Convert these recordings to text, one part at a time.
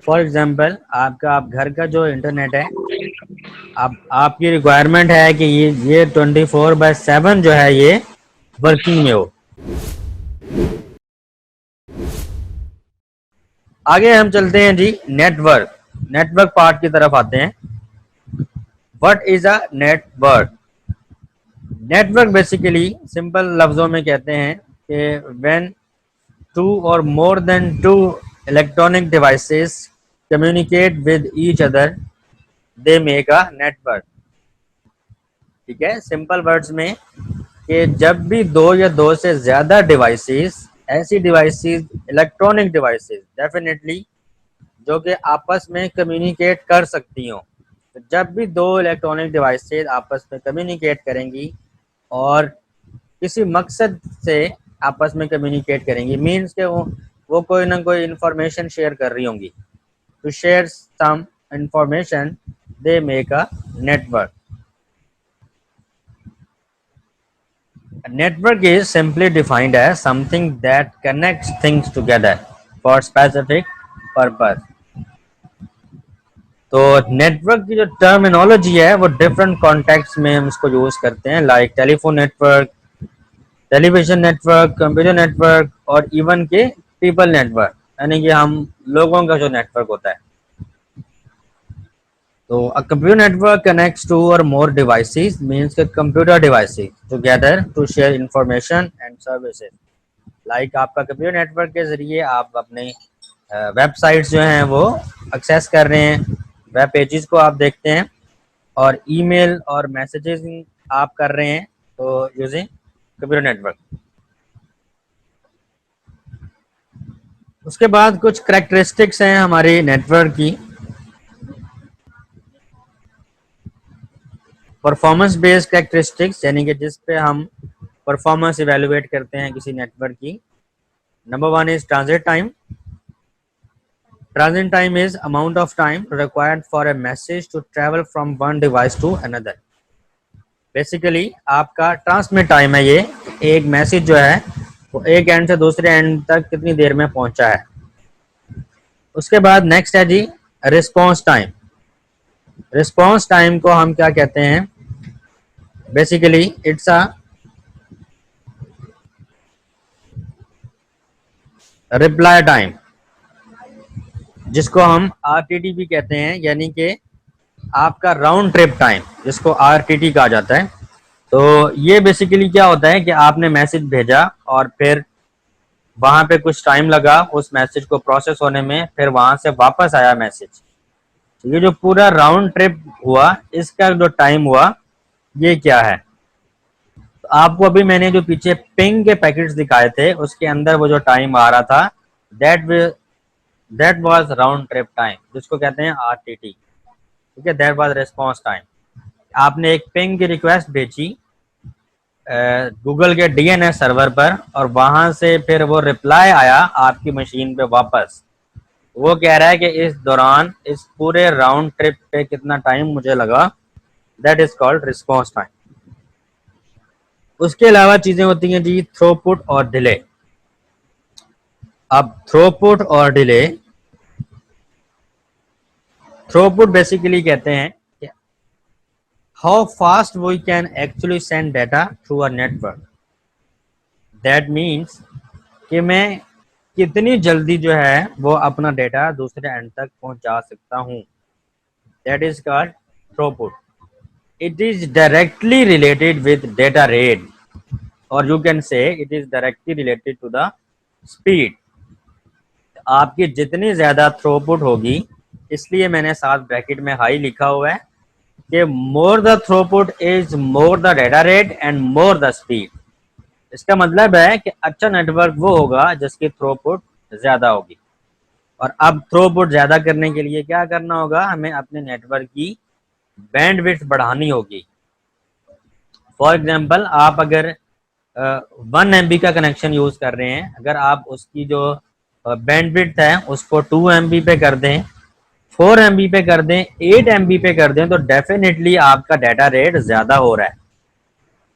For example आप घर का जो इंटरनेट है, आपकी रिक्वायरमेंट है कि ये 24/7 जो है ये वर्किंग में हो। आगे हम चलते हैं जी नेटवर्क पार्ट की तरफ आते हैं। What is a network? Network basically simple लफ्जों में कहते हैं कि व्हेन टू और more than two electronic devices communicate with each other they make a network. ठीक है, सिंपल वर्ड्स में कि जब भी दो या दो से ज्यादा डिवाइसेस, ऐसी डिवाइसेस इलेक्ट्रॉनिक डिवाइसेस डेफिनेटली जो कि आपस में कम्युनिकेट कर सकती हों, तो जब भी दो इलेक्ट्रॉनिक डिवाइसेस आपस में कम्युनिकेट करेंगी और किसी मकसद से आपस में कम्युनिकेट करेंगी, मीन्स के वो कोई ना कोई इंफॉर्मेशन शेयर कर रही होंगी, to share some information they make a network. A network is simply defined as something that connects things together for specific purpose. तो नेटवर्क की जो टर्मिनोलॉजी है वो डिफरेंट कॉन्टेक्स्ट में हम इसको यूज करते हैं, like telephone network, television network, computer network और इवन के पीपल नेटवर्क, यानी कि हम लोगों का जो नेटवर्क होता है। So a computer network connects two or more devices, means that computer devices together to share information and services. Like आपका कंप्यूटर नेटवर्क के जरिए आप अपने वेबसाइट्स जो हैं वो एक्सेस कर रहे हैं, वेब पेजेस को आप देखते हैं और ईमेल और मैसेजेस आप कर रहे हैं तो यूजिंग कंप्यूटर नेटवर्क। उसके बाद कुछ करेक्टरिस्टिक्स हैं हमारे नेटवर्क की। परफॉर्मेंस बेस्ड कैरेक्टरिस्टिक्स, यानी कि जिस पे हम परफॉर्मेंस इवेलुएट करते हैं किसी नेटवर्क की। Number 1 is transit time. Transit time is amount of time required for a message to travel from one device to another. Basically आपका ट्रांसमिट टाइम है, ये एक मैसेज जो है वो एक एंड से दूसरे एंड तक कितनी देर में पहुंचा है। उसके बाद नेक्स्ट है जी रिस्पॉन्स टाइम। रिस्पॉन्स टाइम को हम क्या कहते हैं? Basically it's a reply time, जिसको हम आरटीटी भी कहते हैं, यानी कि आपका राउंड ट्रिप टाइम, जिसको आरटीटी कहा जाता है। तो ये बेसिकली क्या होता है कि आपने मैसेज भेजा और फिर वहां पे कुछ टाइम लगा उस मैसेज को प्रोसेस होने में, फिर वहां से वापस आया मैसेज। ये जो पूरा राउंड ट्रिप हुआ, इसका जो टाइम हुआ ये क्या है? तो आपको अभी मैंने जो पीछे पिंग के पैकेट्स दिखाए थे उसके अंदर वो जो टाइम आ रहा था, that was round trip time, जिसको कहते हैं आरटीटी। ठीक है, दैट वाज रिस्पांस टाइम। आपने एक पिंग की रिक्वेस्ट भेजी गूगल के डीएनएस सर्वर पर और वहां से फिर वो रिप्लाई आया आपकी मशीन पे वापस। वो कह रहा है कि इस दौरान इस पूरे राउंड ट्रिप पे कितना टाइम मुझे लगा, that is called response time. उसके अलावा चीजें होती हैं जी थ्रूपुट और डिले। अब थ्रूपुट बेसिकली कहते हैं कि how fast we can actually send data through a network. That means कि मैं कितनी जल्दी जो है वो अपना डेटा दूसरे एंड तक पहुंचा सकता हूं, that is called throughput. It is directly related with data rate, और you can say it is directly related to the speed. आपकी जितनी ज्यादा थ्रूपुट होगी, इसलिए मैंने साथ ब्रैकेट में हाई लिखा हुआ है कि more the throughput is more the data rate and more the speed. इसका मतलब है कि अच्छा नेटवर्क वो होगा जिसकी थ्रूपुट ज्यादा होगी। और अब थ्रूपुट ज्यादा करने के लिए क्या करना होगा? हमें अपने नेटवर्क की बैंडविड्थ बढ़ानी होगी। फॉर एग्जाम्पल आप अगर 1 MB का कनेक्शन यूज कर रहे हैं, अगर आप उसकी जो बैंडविड्थ है उसको 2 MB पे कर दें, 4 MB पे कर दें, 8 MB पे कर दें, तो डेफिनेटली आपका डाटा रेट ज्यादा हो रहा है।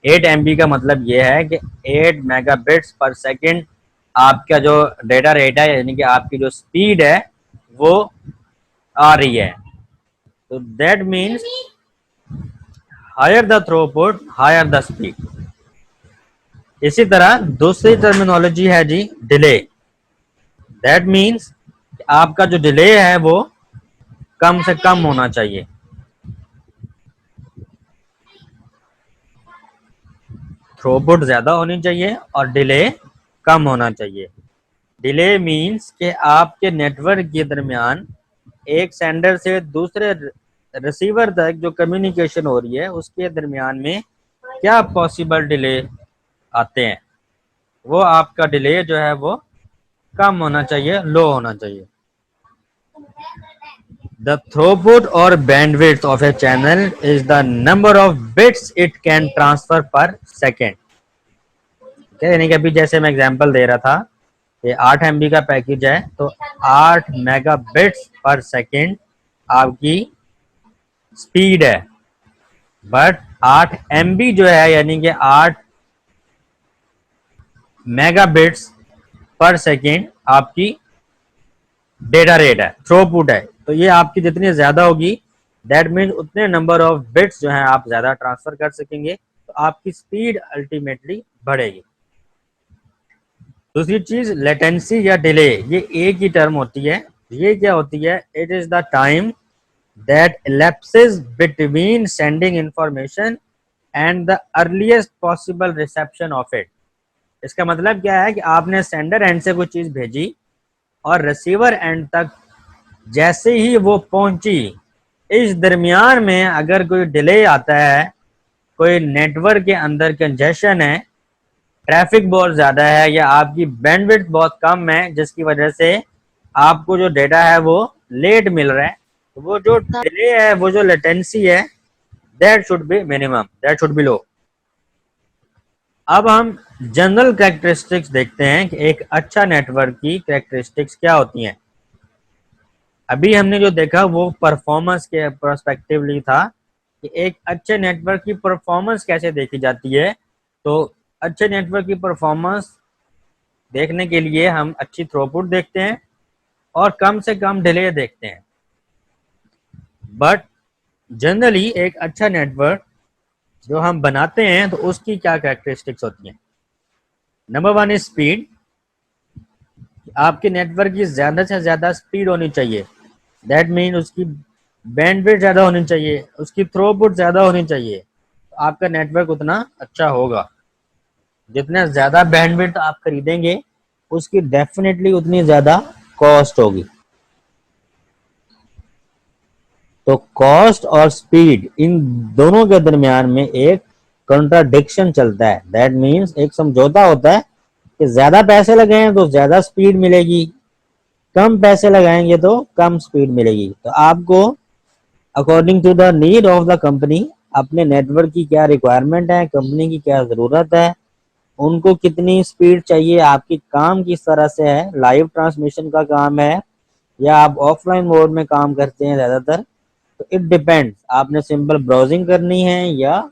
8 MB का मतलब ये है कि 8 MB/s आपका जो डेटा रेट है, यानी कि आपकी जो स्पीड है वो आ रही है, तो that means higher the throughput higher the speed. इसी तरह दूसरी टर्मिनोलॉजी है जी डिले। दैट मीन्स आपका जो डिले है वो कम से कम होना चाहिए। थ्रूपुट ज्यादा होनी चाहिए और डिले कम होना चाहिए। डिले मीन्स कि आपके नेटवर्क के दरमियान एक सेंडर से दूसरे रिसीवर तक जो कम्युनिकेशन हो रही है उसके दरमियान में क्या पॉसिबल डिले आते हैं, वो आपका डिले जो है वो कम होना चाहिए, लो होना चाहिए। The throughput or bandwidth of a channel is the number of bits it can transfer per second। यानी कि अभी जैसे मैं एग्जांपल दे रहा था, ये 8 MB का पैकेज है, तो 8 मेगाबिट्स पर सेकेंड आपकी स्पीड है। बट 8 MB जो है यानी कि 8 मेगाबिट्स पर सेकेंड आपकी डेटा रेट है, थ्रूपुट है। तो ये आपकी जितनी ज्यादा होगी दैट मीन उतने नंबर ऑफ बिट्स जो है आप ज्यादा ट्रांसफर कर सकेंगे, तो आपकी स्पीड अल्टीमेटली बढ़ेगी। दूसरी चीज लेटेंसी या डिले, ये एक ही टर्म होती है। ये क्या होती है? It is the time that elapses between sending information and the earliest possible reception of it। इसका मतलब क्या है कि आपने सेंडर एंड से कोई चीज भेजी और रिसीवर एंड तक जैसे ही वो पहुंची, इस दरमियान में अगर कोई डिले आता है, कोई नेटवर्क के अंदर कंजेशन है, ट्रैफिक बहुत ज्यादा है या आपकी बैंडविड्थ बहुत कम है जिसकी वजह से आपको जो डेटा है वो लेट मिल रहा है, तो वो जो डिले है, वो जो लेटेंसी है, that should be minimum, that should be low. अब हम जनरल कैरेक्टरिस्टिक्स देखते हैं कि एक अच्छा नेटवर्क की कैरेक्टरिस्टिक्स क्या होती हैं। अभी हमने जो देखा वो परफॉर्मेंस के पर्सपेक्टिवली था कि एक अच्छे नेटवर्क की परफॉर्मेंस कैसे देखी जाती है। तो अच्छे नेटवर्क की परफॉर्मेंस देखने के लिए हम अच्छी थ्रूपुट देखते हैं और कम से कम डिले देखते हैं। बट जनरली एक अच्छा नेटवर्क जो हम बनाते हैं तो उसकी क्या कैरेक्टरिस्टिक्स होती हैं? Number 1 is speed. आपके नेटवर्क की ज्यादा से ज्यादा स्पीड होनी चाहिए। दैट मीन उसकी बैंडविड्थ ज्यादा होनी चाहिए, उसकी थ्रूपुट ज्यादा होनी चाहिए, तो आपका नेटवर्क उतना अच्छा होगा। जितना ज्यादा बैंडविड्थ आप खरीदेंगे उसकी डेफिनेटली उतनी ज्यादा कॉस्ट होगी। तो कॉस्ट और स्पीड इन दोनों के दरमियान में एक कंट्राडिक्शन चलता है। दैट मीन्स एक समझौता होता है कि ज्यादा पैसे लगाएं तो ज्यादा स्पीड मिलेगी, कम पैसे लगाएंगे तो कम स्पीड मिलेगी। तो आपको according to the need of the company अपने नेटवर्क की क्या रिक्वायरमेंट है, कंपनी की क्या जरूरत है, उनको कितनी स्पीड चाहिए, आपकी काम किस तरह से है, लाइव ट्रांसमिशन का काम है या आप ऑफलाइन मोड में काम करते हैं ज्यादातर, तो इट डिपेंड्स। आपने सिंपल ब्राउजिंग करनी है या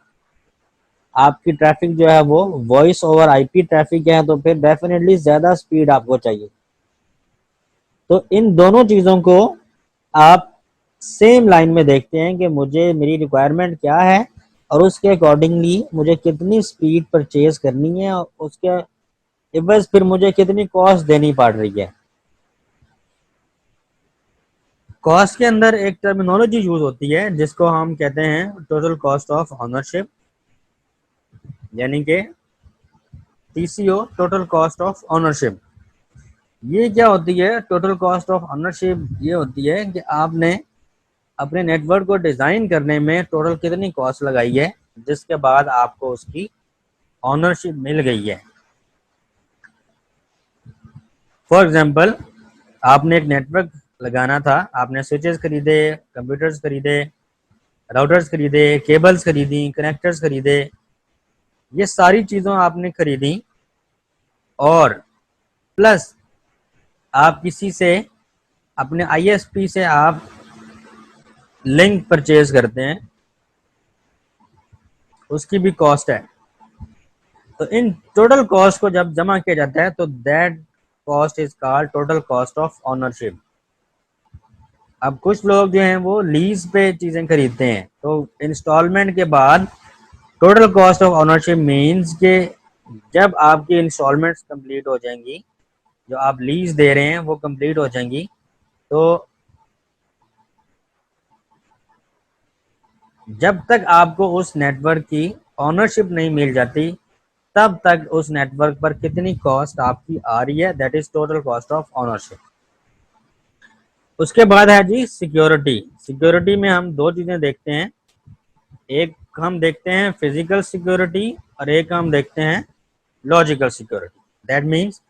आपकी ट्रैफिक जो है वो वॉइस ओवर आईपी ट्रैफिक है, तो फिर डेफिनेटली ज्यादा स्पीड आपको चाहिए। तो इन दोनों चीजों को आप सेम लाइन में देखते हैं कि मुझे मेरी रिक्वायरमेंट क्या है और उसके अकॉर्डिंगली मुझे कितनी स्पीड परचेज करनी है और उसके इवज फिर मुझे कितनी कॉस्ट देनी पड़ रही है। कॉस्ट के अंदर एक टर्मिनोलॉजी यूज होती है जिसको हम कहते हैं टोटल कॉस्ट ऑफ ऑनरशिप, यानी कि TCO, total cost of ownership. ये क्या होती है? टोटल कॉस्ट ऑफ ऑनरशिप ये होती है कि आपने अपने नेटवर्क को डिजाइन करने में टोटल कितनी कॉस्ट लगाई है जिसके बाद आपको उसकी ऑनरशिप मिल गई है। फॉर एग्जांपल, आपने एक नेटवर्क लगाना था, आपने स्विचेस खरीदे, कंप्यूटर्स खरीदे, राउटर्स खरीदे, केबल्स खरीदी, कनेक्टर्स खरीदे, ये सारी चीज़ों आपने खरीदी और प्लस आप किसी से अपने आईएसपी से आप लिंक परचेज करते हैं, उसकी भी कॉस्ट है। तो इन टोटल कॉस्ट को जब जमा किया जाता है तो that cost is called total cost of ownership. अब कुछ लोग जो हैं वो लीज पे चीज़ें खरीदते हैं, तो इंस्टॉलमेंट के बाद total cost of ownership means के जब आपकी इंस्टॉलमेंट्स कंप्लीट हो जाएंगी, जो आप लीज दे रहे हैं वो कंप्लीट हो जाएंगी, तो जब तक आपको उस नेटवर्क की ओनरशिप नहीं मिल जाती तब तक उस नेटवर्क पर कितनी कॉस्ट आपकी आ रही है, that is total cost of ownership. उसके बाद है जी सिक्योरिटी। सिक्योरिटी में हम दो चीज़ें देखते हैं, एक हम देखते हैं फिजिकल सिक्योरिटी और एक हम देखते हैं logical security. That means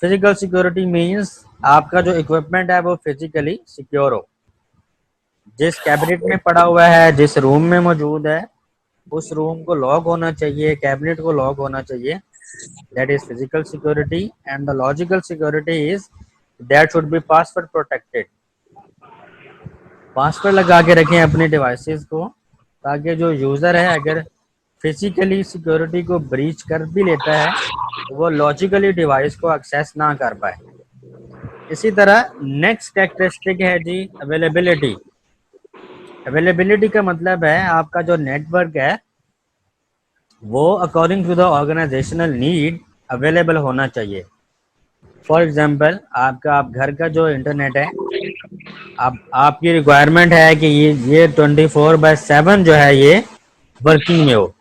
physical security means आपका जो इक्विपमेंट है वो फिजिकली सिक्योर हो, जिस कैबिनेट में पड़ा हुआ है, जिस रूम में मौजूद है, उस रूम को लॉक होना चाहिए, कैबिनेट को लॉक होना चाहिए। That is physical security. And the logical security is that should B password protected. Password लगा के रखें अपने डिवाइसेस को, ताकि जो यूज़र है अगर फिजिकली सिक्योरिटी को ब्रीच कर भी लेता है तो वो लॉजिकली डिवाइस को एक्सेस ना कर पाए। इसी तरह नेक्स्ट कैरेक्टरिस्टिक है जी अवेलेबिलिटी। अवेलेबिलिटी का मतलब है आपका जो नेटवर्क है वो according to the organizational need available होना चाहिए। फॉर एग्जांपल आप घर का जो इंटरनेट है, आपकी रिक्वायरमेंट है कि ये 24/7 जो है ये वर्किंग में हो।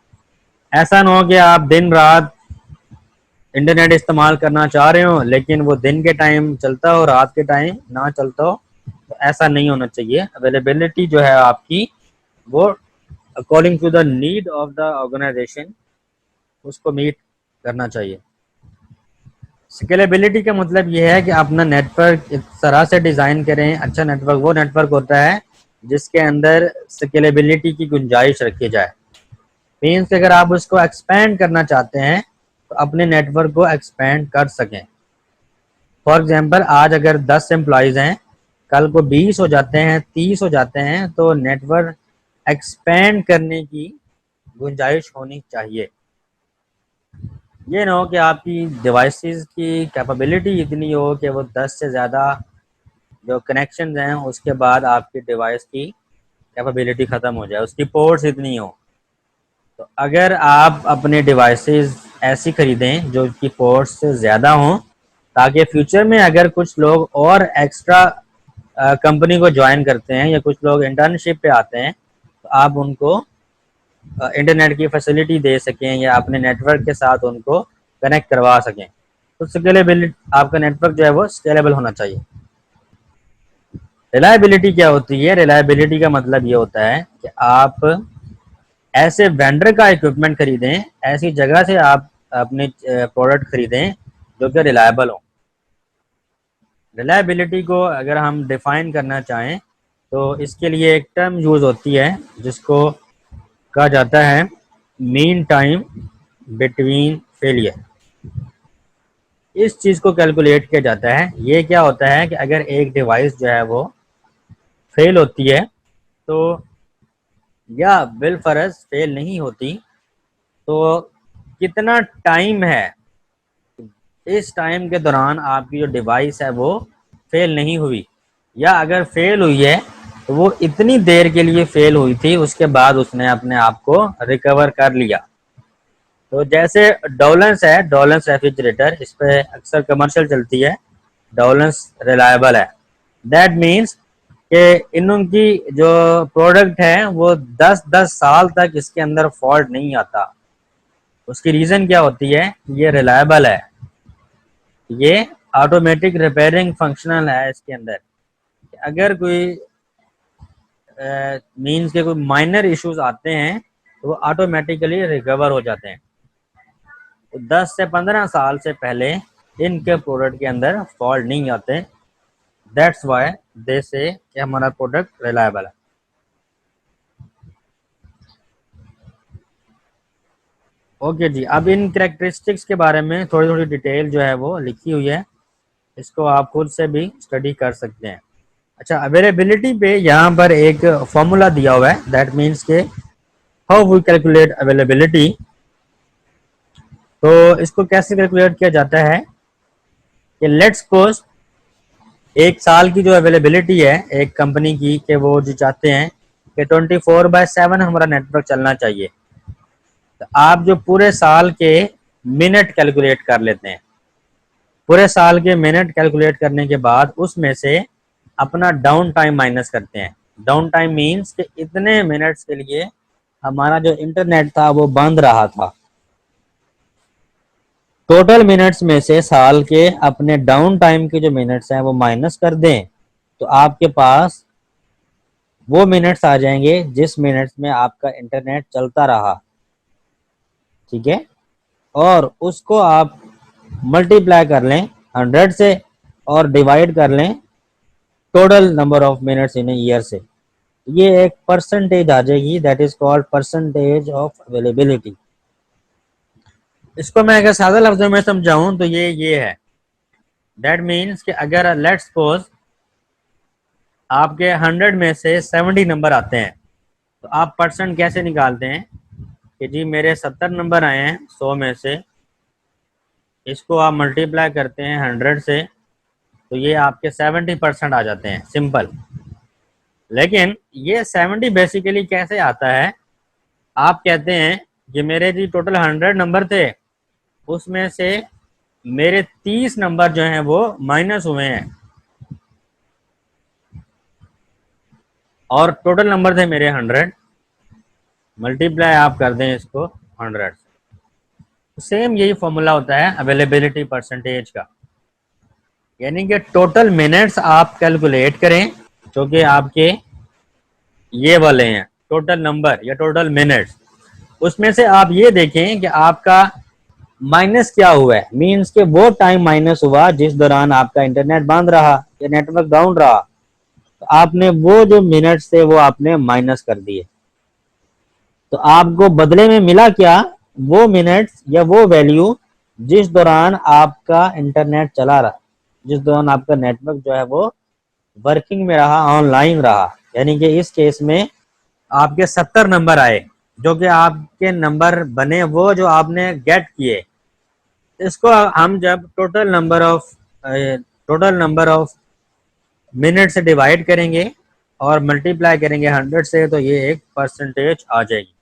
ऐसा ना हो कि आप दिन रात इंटरनेट इस्तेमाल करना चाह रहे हो लेकिन वो दिन के टाइम चलता हो, रात के टाइम ना चलता हो, तो ऐसा नहीं होना चाहिए। अवेलेबिलिटी जो है आपकी वो according to the need of the organization उसको मीट करना चाहिए। स्केलेबिलिटी का मतलब ये है कि अपना नेटवर्क इस तरह से डिज़ाइन करें। अच्छा नेटवर्क वो नेटवर्क होता है जिसके अंदर स्केलेबिलिटी की गुंजाइश रखी जाए। मीन्स अगर आप उसको एक्सपेंड करना चाहते हैं तो अपने नेटवर्क को एक्सपेंड कर सकें। फॉर एग्जांपल आज अगर 10 एम्प्लॉयज़ हैं, कल को 20 हो जाते हैं, 30 हो जाते हैं, तो नेटवर्क एक्सपेंड करने की गुंजाइश होनी चाहिए। ये ना हो कि आपकी डिवाइसेस की कैपेबिलिटी इतनी हो कि वो 10 से ज़्यादा जो कनेक्शन हैं उसके बाद आपकी डिवाइस की कैपेबिलिटी ख़त्म हो जाए, उसकी पोर्ट्स इतनी हो। तो अगर आप अपने डिवाइसेस ऐसी ख़रीदें जो कि पोर्ट्स से ज़्यादा हों, ताकि फ्यूचर में अगर कुछ लोग और एक्स्ट्रा कंपनी को ज्वाइन करते हैं या कुछ लोग इंटर्नशिप पे आते हैं तो आप उनको इंटरनेट की फैसिलिटी दे सकें या अपने नेटवर्क के साथ उनको कनेक्ट करवा सकें। तो स्केलेबिलिटी, आपका नेटवर्क जो है वो स्केलेबल होना चाहिए। रिलायबिलिटी क्या होती है? रिलायबिलिटी का मतलब ये होता है कि आप ऐसे वेंडर का इक्विपमेंट खरीदें, ऐसी जगह से आप अपने प्रोडक्ट खरीदें जो कि रिलायबल हो। रिलायबिलिटी को अगर हम डिफाइन करना चाहें तो इसके लिए एक टर्म यूज़ होती है जिसको कहा जाता है मीन टाइम बिटवीन फेलियर। इस चीज़ को कैलकुलेट किया जाता है। ये क्या होता है कि अगर एक डिवाइस जो है वो फेल होती है तो या बिलफर्ज फेल नहीं होती तो कितना टाइम है, इस टाइम के दौरान आपकी जो डिवाइस है वो फेल नहीं हुई, या अगर फेल हुई है तो वो इतनी देर के लिए फेल हुई थी, उसके बाद उसने अपने आप को रिकवर कर लिया। तो जैसे डोलेंस है, डोलेंस रेफ्रिजरेटर, इस पे अक्सर कमर्शियल चलती है, डोलेंस रिलायबल है। दैट मीन्स कि इनकी जो प्रोडक्ट है वो 10-10 साल तक इसके अंदर फॉल्ट नहीं आता। उसकी रीज़न क्या होती है? ये रिलायबल है, ये ऑटोमेटिक रिपेयरिंग फंक्शनल है इसके अंदर। अगर कोई मीन्स के कोई माइनर इश्यूज आते हैं तो वो ऑटोमेटिकली रिकवर हो जाते हैं। तो 10 से 15 साल से पहले इनके प्रोडक्ट के अंदर फॉल्ट नहीं आते। दैट्स वाई दे से कि हमारा प्रोडक्ट रिलायबल है। ओके जी, अब इन कैरेक्टरिस्टिक्स के बारे में थोड़ी थोड़ी डिटेल जो है वो लिखी हुई है, इसको आप खुद से भी स्टडी कर सकते हैं। अच्छा, अवेलेबिलिटी पे यहाँ पर एक फॉर्मूला दिया हुआ है, दैट मीन्स के हाउ वी कैलकुलेट अवेलेबिलिटी। तो इसको कैसे कैलकुलेट किया जाता है कि लेट्स सपोज एक साल की जो अवेलेबिलिटी है एक कंपनी की कि वो जो चाहते हैं कि 24/7 हमारा नेटवर्क चलना चाहिए, तो आप जो पूरे साल के मिनट कैलकुलेट कर लेते हैं, पूरे साल के मिनट कैलकुलेट करने के बाद उसमें से अपना डाउन टाइम माइनस करते हैं। डाउन टाइम मीन्स कि इतने मिनट्स के लिए हमारा जो इंटरनेट था वो बंद रहा था। टोटल मिनट्स में से साल के अपने डाउन टाइम के जो मिनट्स हैं वो माइनस कर दें, तो आपके पास वो मिनट्स आ जाएंगे जिस मिनट्स में आपका इंटरनेट चलता रहा। ठीक है, और उसको आप मल्टीप्लाई कर लें 100 से और डिवाइड कर लें total number of minutes in year से, ये एक परसेंटेज आ जाएगी, that is called percentage of availability. इसको मैं अगर सादा लफ्जों में समझाऊं तो ये है, दैट मीन्स कि अगर लेट सपोज आपके 100 में से 70 नंबर आते हैं, तो आप परसेंट कैसे निकालते हैं कि जी मेरे 70 नंबर आए हैं 100 में से, इसको आप मल्टीप्लाई करते हैं 100 से, तो ये आपके 70% आ जाते हैं, सिंपल। लेकिन ये 70 बेसिकली कैसे आता है, आप कहते हैं कि मेरे जी टोटल 100 नंबर थे, उसमें से मेरे 30 नंबर जो हैं वो माइनस हुए हैं, और टोटल नंबर थे मेरे 100, मल्टीप्लाई आप कर दें इसको 100 से। सेम यही फॉर्मूला होता है अवेलेबिलिटी परसेंटेज का, यानी कि टोटल मिनट्स आप कैलकुलेट करें जो कि आपके ये वाले हैं टोटल नंबर या टोटल मिनट्स, उसमें से आप ये देखें कि आपका माइनस क्या हुआ है, मीन्स के वो टाइम माइनस हुआ जिस दौरान आपका इंटरनेट बंद रहा या नेटवर्क डाउन रहा, तो आपने वो जो मिनट्स थे वो आपने माइनस कर दिए, तो आपको बदले में मिला क्या, वो मिनट्स या वो वैल्यू जिस दौरान आपका इंटरनेट चला रहा, जिस दौरान आपका नेटवर्क जो है वो वर्किंग में रहा, ऑनलाइन रहा। यानी कि इस केस में आपके 70 नंबर आए, जो कि आपके नंबर बने वो जो आपने गेट किए, इसको हम जब टोटल नंबर ऑफ मिनट से डिवाइड करेंगे और मल्टीप्लाई करेंगे 100 से, तो ये एक परसेंटेज आ जाएगी।